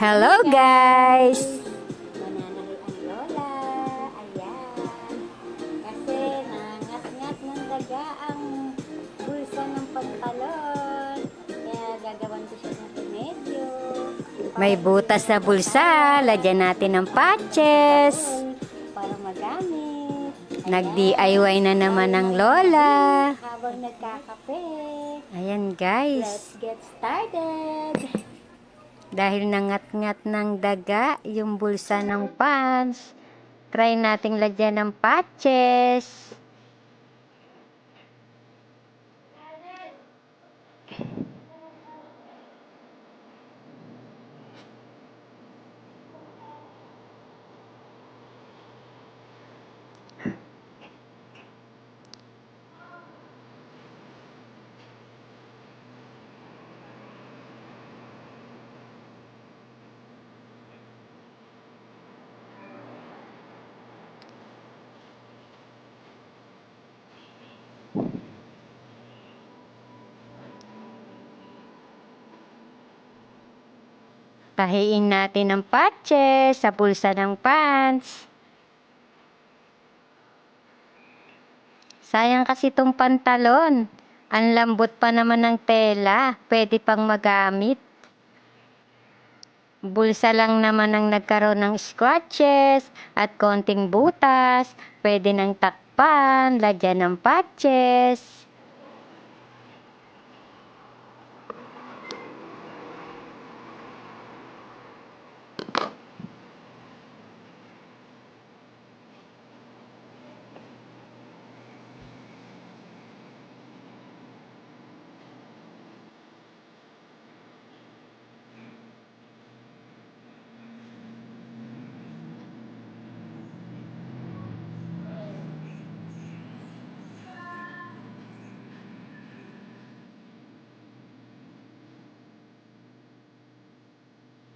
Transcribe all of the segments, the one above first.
Hello guys! Mananahi ang lola. Ayan. Kasi nangat-ngat ng daga ang bulsa ng pantalon. Kaya gagawan ko siya ng remedyo. May butas na bulsa, lagyan natin ng patches. Para magamit. Nag-DIY na naman ang lola. Habang nagkakape. Ayan Let's guys. get started. Dahil nangat-ngat ng daga yung bulsa ng pants, try nating lagyan ng patches. Tahiin natin ng patches sa bulsa ng pants. Sayang kasi itong pantalon. Ang lambot pa naman ng tela. Pwede pang magamit. Bulsa lang naman ang nagkaroon ng scratches at konting butas. Pwede nang takpan, lagyan ng patches.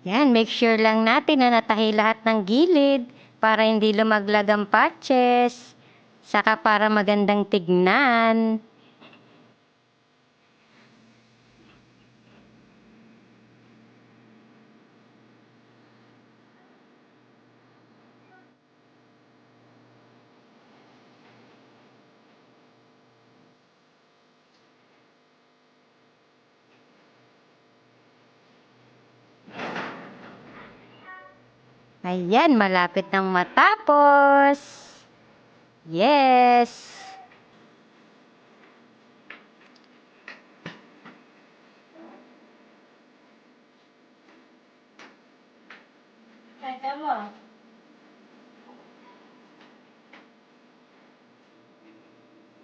Yan, make sure lang natin na natahi lahat ng gilid para hindi lumaglag ang patches. Saka para magandang tignan. Ayan, malapit nang matapos. Yes! Kaya mo.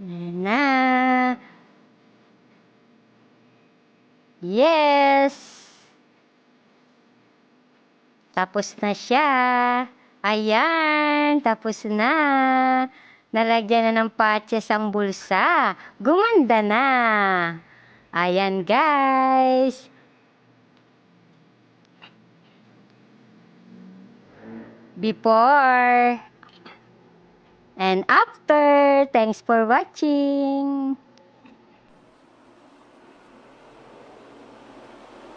Ayan na. Yes! Tapos na siya. Ayan, tapos na. Nalagyan na ng patches ang bulsa. Gumanda na. Ayan guys. Before and after. Thanks for watching.